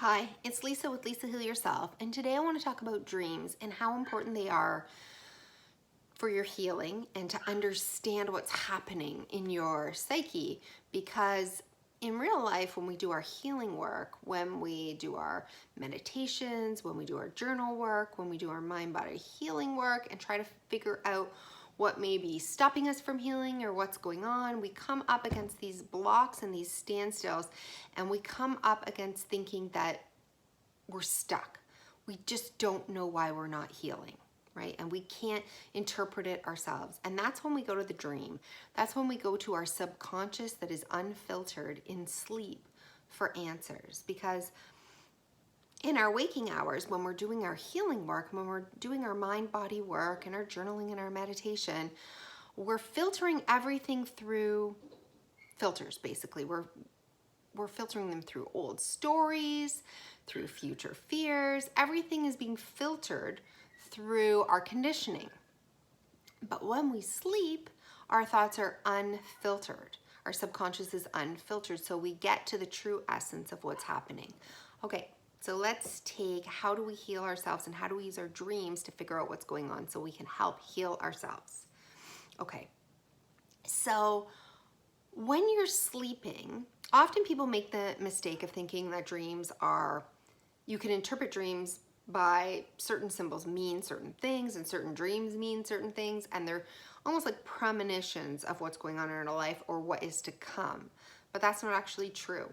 Hi, it's Lisa with Lisa Heal Yourself, and today I want to talk about dreams and how important they are for your healing and to understand what's happening in your psyche, because in real life, when we do our healing work, when we do our meditations, when we do our journal work, when we do our mind-body healing work and try to figure out what may be stopping us from healing or what's going on, we come up against these blocks and these standstills, and we come up against thinking that we're stuck. We just don't know why we're not healing, right? And we can't interpret it ourselves. And that's when we go to the dream. That's when we go to our subconscious that is unfiltered in sleep for answers. Because in our waking hours, when we're doing our healing work, when we're doing our mind-body work and our journaling and our meditation, we're filtering everything through filters, basically. We're filtering them through old stories, through future fears. Everything is being filtered through our conditioning. But when we sleep, our thoughts are unfiltered. Our subconscious is unfiltered, so we get to the true essence of what's happening. Okay, so let's take how do we heal ourselves and how do we use our dreams to figure out what's going on so we can help heal ourselves. Okay, so when you're sleeping, often people make the mistake of thinking that dreams are, you can interpret dreams by certain symbols mean certain things and certain dreams mean certain things, and they're almost like premonitions of what's going on in our life or what is to come. But that's not actually true.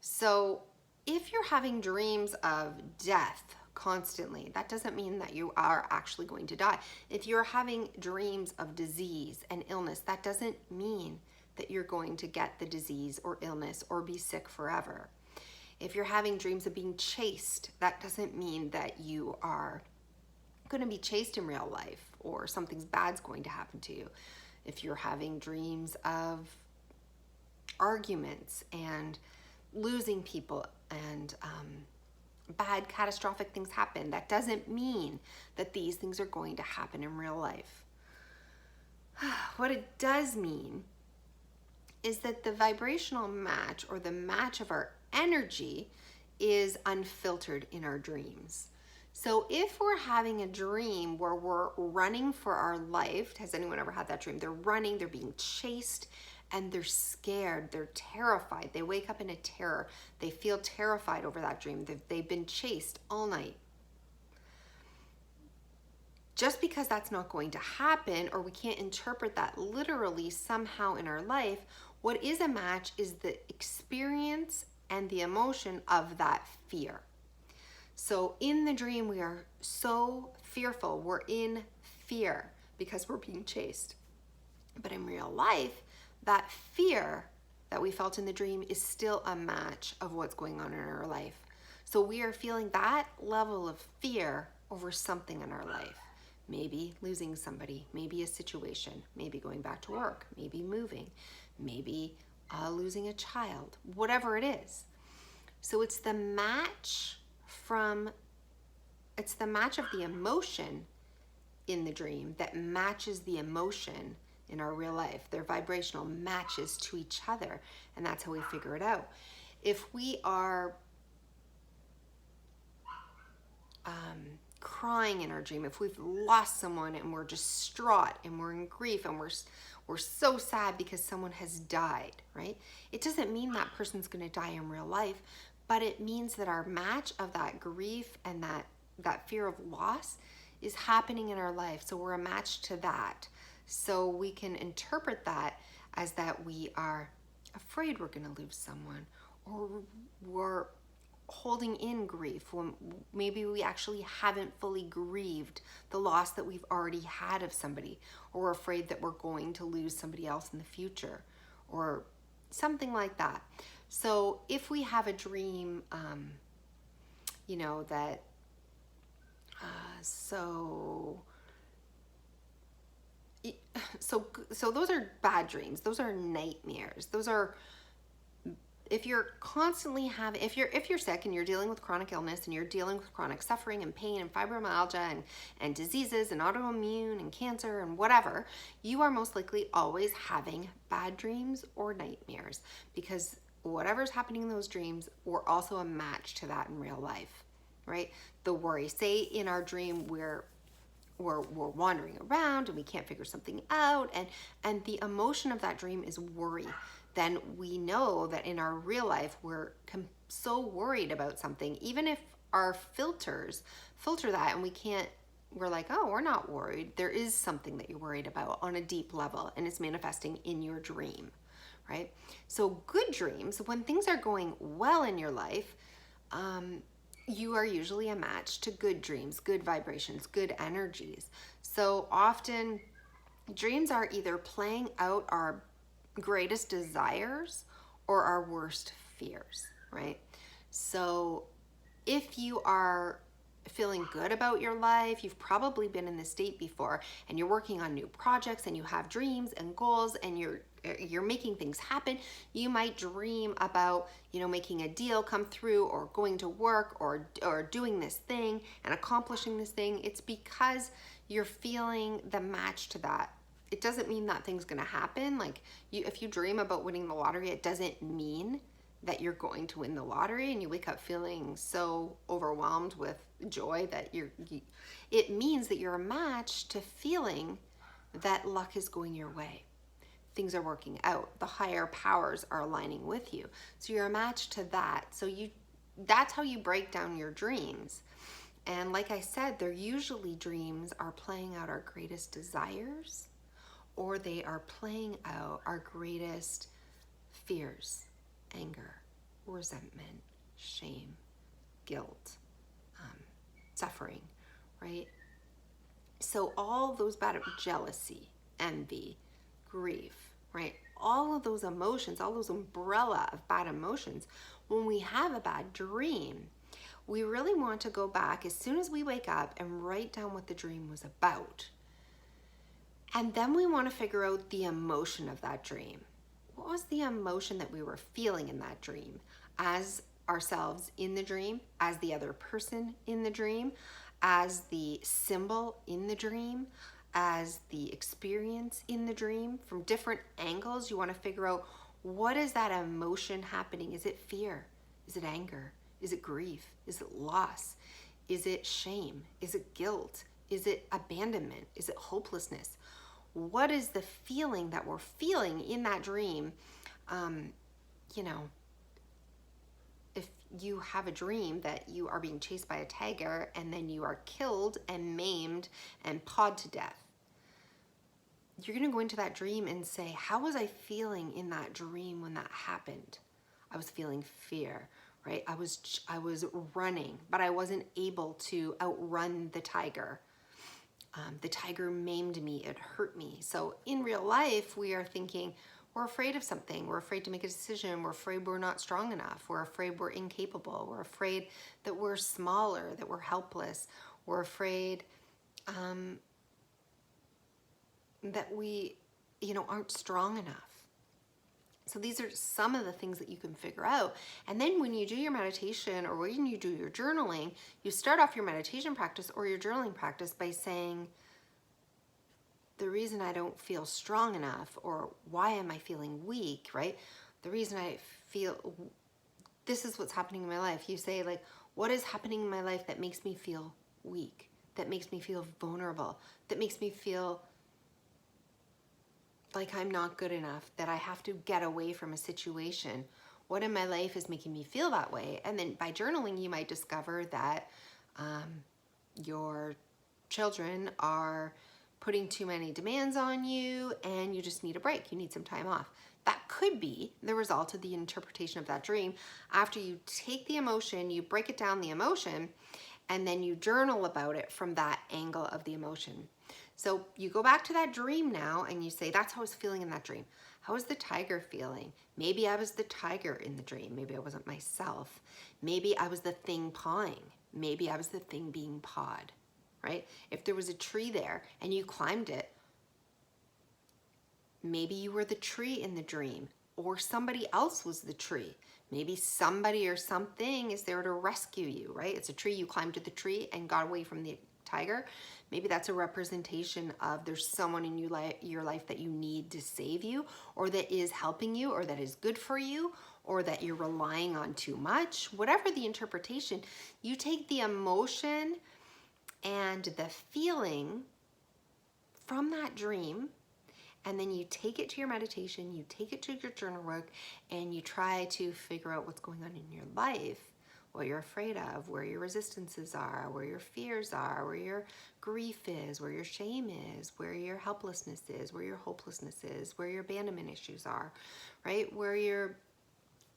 So if you're having dreams of death constantly, that doesn't mean that you are actually going to die. If you're having dreams of disease and illness, that doesn't mean that you're going to get the disease or illness or be sick forever. If you're having dreams of being chased, that doesn't mean that you are going to be chased in real life or something bad's going to happen to you. If you're having dreams of arguments and losing people and bad catastrophic things happen, that doesn't mean that these things are going to happen in real life. What it does mean is that the vibrational match or the match of our energy is unfiltered in our dreams. So if we're having a dream where we're running for our life, has anyone ever had that dream? They're running, they're being chased, and they're scared, they're terrified. They wake up in a terror. They feel terrified over that dream. They've been chased all night. Just because that's not going to happen, or we can't interpret that literally somehow in our life, what is a match is the experience and the emotion of that fear. So in the dream, we are so fearful. We're in fear because we're being chased. But in real life, that fear that we felt in the dream is still a match of what's going on in our life. So we are feeling that level of fear over something in our life. Maybe losing somebody, maybe a situation, maybe going back to work, maybe moving, maybe losing a child, whatever it is. So it's the match of the emotion in the dream that matches the emotion in our real life. They're vibrational matches to each other, and that's how we figure it out. If we are crying in our dream, if we've lost someone and we're distraught and we're in grief and we're so sad because someone has died, right? It doesn't mean that person's going to die in real life, but it means that our match of that grief and that fear of loss is happening in our life. So we're a match to that. So we can interpret that as that we are afraid we're going to lose someone, or we're holding in grief when maybe we actually haven't fully grieved the loss that we've already had of somebody, or we're afraid that we're going to lose somebody else in the future or something like that. So if we have a dream, that so those are bad dreams. Those are nightmares. Those are, if you're constantly having, if you're sick and you're dealing with chronic illness and you're dealing with chronic suffering and pain and fibromyalgia and diseases and autoimmune and cancer and whatever, you are most likely always having bad dreams or nightmares, because whatever's happening in those dreams, we're also a match to that in real life, right? The worry, say in our dream we're wandering around and we can't figure something out, and the emotion of that dream is worry, then we know that in our real life we're so worried about something, even if our filters filter that and we're like, oh, we're not worried. There is something that you're worried about on a deep level, and it's manifesting in your dream, right? So good dreams, when things are going well in your life, you are usually a match to good dreams, good vibrations, good energies. So often dreams are either playing out our greatest desires or our worst fears, right? So if you are feeling good about your life, you've probably been in this state before, and you're working on new projects and you have dreams and goals and you're making things happen. You might dream about, making a deal come through, or going to work, or doing this thing and accomplishing this thing. It's because you're feeling the match to that. It doesn't mean that thing's going to happen. Like if you dream about winning the lottery, it doesn't mean that you're going to win the lottery and you wake up feeling so overwhelmed with joy that it means that you're a match to feeling that luck is going your way. Things are working out. The higher powers are aligning with you. So you're a match to that. So that's how you break down your dreams. And like I said, they're usually dreams are playing out our greatest desires, or they are playing out our greatest fears, anger, resentment, shame, guilt, suffering, right? So all those bad, jealousy, envy, grief, right? All of those emotions, all those umbrella of bad emotions, when we have a bad dream, we really want to go back as soon as we wake up and write down what the dream was about. And then we want to figure out the emotion of that dream. What was the emotion that we were feeling in that dream, as ourselves in the dream, as the other person in the dream, as the symbol in the dream, as the experience in the dream? From different angles, you want to figure out, what is that emotion happening? Is it fear? Is it anger? Is it grief? Is it loss? Is it shame? Is it guilt? Is it abandonment? Is it hopelessness? What is the feeling that we're feeling in that dream? If you have a dream that you are being chased by a tiger and then you are killed and maimed and pawed to death, you're going to go into that dream and say, how was I feeling in that dream when that happened? I was feeling fear, right? I was running, but I wasn't able to outrun the tiger. The tiger maimed me, it hurt me. So in real life, we are thinking, we're afraid of something. We're afraid to make a decision. We're afraid we're not strong enough. We're afraid we're incapable. We're afraid that we're smaller, that we're helpless. We're afraid that we, aren't strong enough. So these are some of the things that you can figure out. And then when you do your meditation, or when you do your journaling, you start off your meditation practice or your journaling practice by saying, the reason I don't feel strong enough, or why am I feeling weak, right? The reason I feel, this is what's happening in my life. You say, like, what is happening in my life that makes me feel weak, that makes me feel vulnerable, that makes me feel like I'm not good enough, that I have to get away from a situation? What in my life is making me feel that way? And then by journaling, you might discover that your children are putting too many demands on you and you just need a break. You need some time off. That could be the result of the interpretation of that dream. After you take the emotion, you break it down, the emotion, and then you journal about it from that angle of the emotion. So you go back to that dream now and you say, that's how I was feeling in that dream. How was the tiger feeling? Maybe I was the tiger in the dream. Maybe I wasn't myself. Maybe I was the thing pawing. Maybe I was the thing being pawed, right? If there was a tree there and you climbed it, maybe you were the tree in the dream, or somebody else was the tree. Maybe somebody or something is there to rescue you, right? It's a tree, you climbed to the tree and got away from the tiger. Maybe that's a representation of there's someone in your life that you need to save you, or that is helping you, or that is good for you, or that you're relying on too much, whatever the interpretation, you take the emotion and the feeling from that dream, and then you take it to your meditation, you take it to your journal work, and you try to figure out what's going on in your life, what you're afraid of, where your resistances are, where your fears are, where your grief is, where your shame is, where your helplessness is, where your hopelessness is, where your abandonment issues are, right?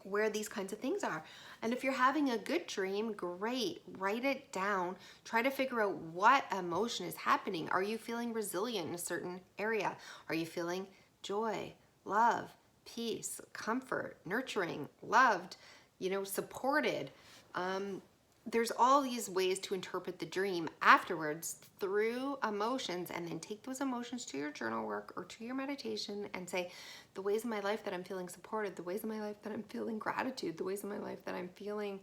Where these kinds of things are. And if you're having a good dream, great, write it down. Try to figure out what emotion is happening. Are you feeling resilient in a certain area? Are you feeling joy, love, peace, comfort, nurturing, loved, supported? There's all these ways to interpret the dream afterwards through emotions, and then take those emotions to your journal work or to your meditation and say, the ways in my life that I'm feeling supported, the ways in my life that I'm feeling gratitude, the ways in my life that I'm feeling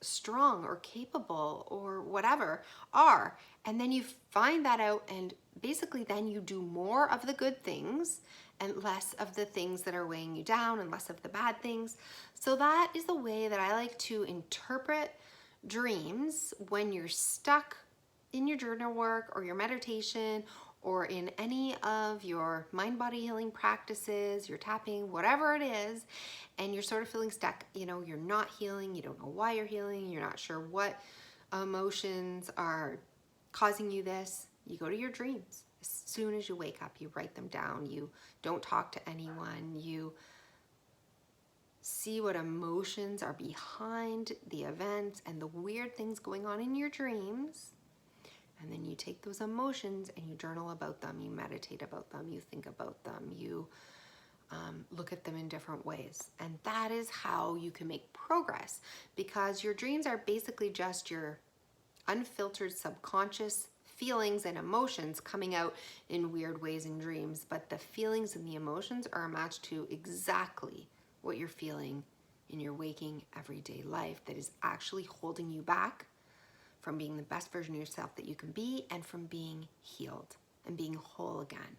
strong or capable or whatever are. And then you find that out, and basically then you do more of the good things and less of the things that are weighing you down, and less of the bad things. So that is the way that I like to interpret dreams when you're stuck in your journal work or your meditation or in any of your mind-body healing practices, your tapping, whatever it is, and you're sort of feeling stuck. You're not healing, you don't know why you're healing, you're not sure what emotions are causing you this. You go to your dreams. As soon as you wake up, you write them down. You don't talk to anyone. You see what emotions are behind the events and the weird things going on in your dreams. And then you take those emotions and you journal about them, you meditate about them, you think about them, you look at them in different ways. And that is how you can make progress, because your dreams are basically just your unfiltered subconscious feelings and emotions coming out in weird ways in dreams. But the feelings and the emotions are a match to exactly what you're feeling in your waking everyday life that is actually holding you back from being the best version of yourself that you can be, and from being healed and being whole again.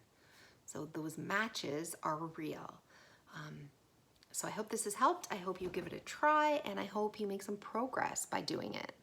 So those matches are real. So I hope this has helped. I hope you give it a try, and I hope you make some progress by doing it.